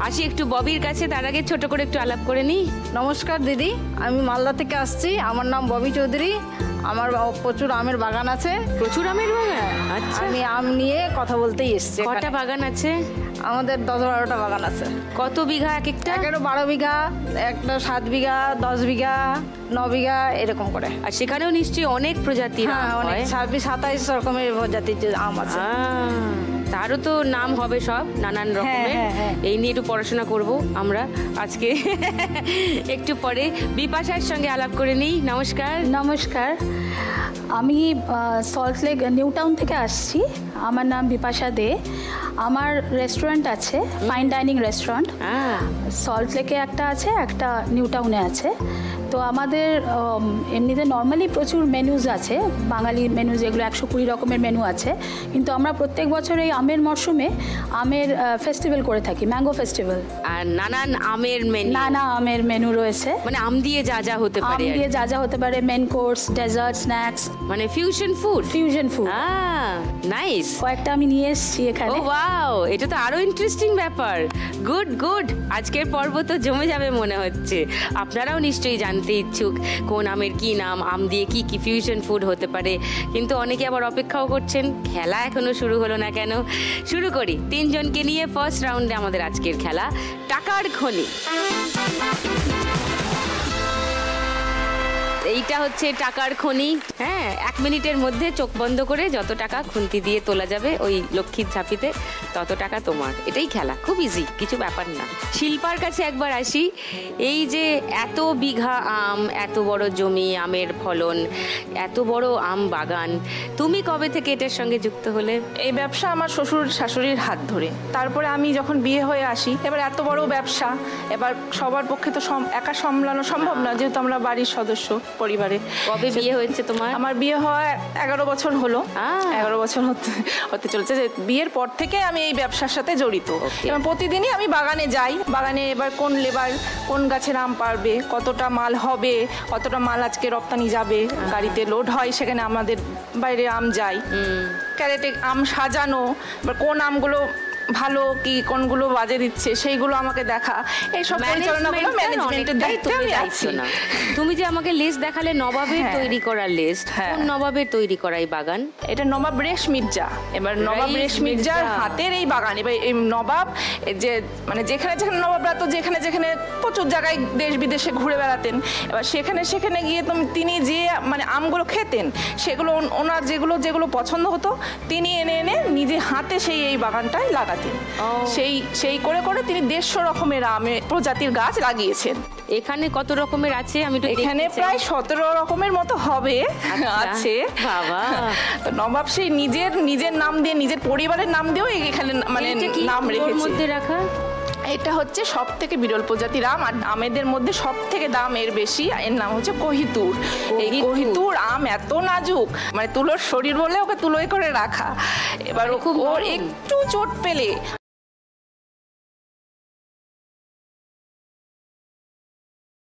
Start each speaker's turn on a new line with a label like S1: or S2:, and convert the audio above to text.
S1: আসি একটু ববির কাছে, তার আগে ছোট করে একটু আলাপ করে নিই।
S2: নমস্কার দিদি, আমি মালদা থেকে আসছি। আমার নাম ববি চৌধুরী। আমার প্রচুর আমের বাগান আছে।
S1: প্রচুর আমের বাগান? আচ্ছা,
S2: আমি আম নিয়ে কথা বলতেই এসছি।
S1: কটা বাগান আছে?
S2: আমাদের 10-12টা বাগান আছে।
S1: কত বিঘা এক একটা?
S2: একটা 12 বিঘা, একটা 7 বিঘা, 10 বিঘা, 9 বিঘা এরকম করে।
S1: আর সেখানেও নিশ্চয়ই অনেক প্রজাতির আম হয়?
S2: অনেক 26-27 রকমের প্রজাতির যে আম আছে।
S1: তারও তো নাম হবে সব নানান রকমের। এই নিয়ে একটু পড়াশোনা করব আমরা আজকে। একটু পরে বিপাশার সঙ্গে আলাপ করে নিই। নমস্কার।
S3: নমস্কার, আমি সল্টলেক নিউ টাউন থেকে আসছি। আমার নাম বিপাশা দে। আমার রেস্টুরেন্ট আছে, ফাইন ডাইনিং রেস্টুরেন্ট। সল্টলেকে একটা আছে, একটা নিউ টাউনে আছে। তো আমাদের এমনিতে নর্মালি প্রচুর মেনুজ আছে, বাঙালি মেনু যেগুলো 120 রকমের মেনু আছে। কিন্তু আমরা প্রত্যেক বছর এই আমের মরশুমে আমের ফেস্টিভ্যাল করে থাকি, ম্যাঙ্গো ফেস্টিভ্যাল।
S1: আর নানান আমের মেনু?
S3: নানা আমের মেনু রয়েছে।
S1: মানে আম দিয়ে যা যা হতে পারে?
S3: আম দিয়ে যা যা হতে পারে, মেন কোর্স, ডেজার্ট, স্ন্যাক্স,
S1: মানে fusion food.
S3: Fusion food.
S1: Nice.
S3: কয়েকটা আমি নিয়ে এসেছি এখানে।
S1: ও ওয়াও, এটা তো আরো ইন্টারেস্টিং ব্যাপার। গুড গুড, আজকের পর্ব তো জমে যাবে মনে হচ্ছে। আপনারাও নিশ্চয়ই জানতে ইচ্ছুক কোন আমের কি নাম, আম দিয়ে কি কি ফিউশন ফুড হতে পারে। কিন্তু অনেকে আবার অপেক্ষাও করছেন, খেলা এখনো শুরু হলো না কেন। শুরু করি তিনজনকে নিয়ে ফার্স্ট রাউন্ডে আমাদের আজকের খেলা টাকার খনি। এইটা হচ্ছে টাকার খনি। হ্যাঁ, 1 মিনিটের মধ্যে চোখ বন্ধ করে যত টাকা খুন্তি দিয়ে তোলা যাবে ওই লক্ষ্মীর ঝাঁপিতে, তত টাকা তোমার। এটাই খেলা, খুব ইজি, কিছু ব্যাপার না। শিল্পার কাছে একবার আসি। এই যে এত বিঘা আম, এত বড় জমি, আমের ফলন, এত বড় আম বাগান, তুমি কবে থেকে এটার সঙ্গে যুক্ত হলে?
S4: এই ব্যবসা আমার শ্বশুর শাশুড়ির হাত ধরে। তারপরে আমি যখন বিয়ে হয়ে আসি, এবার এত বড় ব্যবসা, এবার সবার পক্ষে তো একা সামলানো সম্ভব না, যেহেতু আমরা বাড়ির সদস্য পরিবারে।
S1: কবে বিয়ে হয়েছে তোমার?
S4: আমার বিয়ে হয় 11 বছর হলো। 11 বছর হতে চলছে। যে বিয়ের পর থেকে আমি এই ব্যবসার সাথে জড়িত। এবং প্রতিদিনই আমি বাগানে যাই। বাগানে এবার কোন লেবার কোন গাছের আম পারবে, কতটা মাল হবে, কতটা মাল আজকে রপ্তানি যাবে, গাড়িতে লোড হয়, সেখানে আমাদের বাইরে আম যায়। ক্যারেটে আম সাজানো, এবার কোন আমগুলো ভালো কি কোনগুলো বাজে দিচ্ছে সেইগুলো আমাকে দেখা, এইসব পরিচালনাগুলো ম্যানেজমেন্টের দায়িত্বে আমি আছি।
S1: তুমি যে আমাকে লিস্ট দেখালে নবাবের তৈরি করা লিস্ট, কোন নবাবের তৈরি করা এই বাগান?
S4: এটা নবাব রেশ মির্জা। এবার নবাব রেশ মির্জার হাতের এই বাগান। এবার এই নবাব যে মানে যেখানে যেখানে নবাবরা তো যেখানে যেখানে প্রচুর জায়গায় দেশ বিদেশে ঘুরে বেড়াতেন। এবার সেখানে সেখানে গিয়ে তিনি যে মানে আমগুলো খেতেন, সেগুলো ওনার যেগুলো যেগুলো পছন্দ হতো তিনি এনে এনে নিজে হাতে সেই এই বাগানটাই লাগাতেন। সেই করে করে তিনি 150 রকমের আমের প্রজাতির গাছ লাগিয়েছেন।
S1: এখানে কত রকমের আছে? আমি তো
S4: এখানে প্রায় 17 রকমের মতো হবে আছে।
S1: বাবা,
S4: তো নবাব সেই নিজের নাম দিয়ে, নিজের পরিবারের নাম দিয়েও এখানে মানে নাম রেখেছে।
S1: মধ্যে রাখা
S4: এটা হচ্ছে সব থেকে বিরল প্রজাতির আম, আর আমেদের মধ্যে সব থেকে দাম এর বেশি। এর নাম হচ্ছে কোহিতুর। এই কোহিতুর আম এত নাজুক, মানে তুলোর শরীর বলে ওকে তুলোয় করে রাখা। এবার ওর একটু চোট পেলে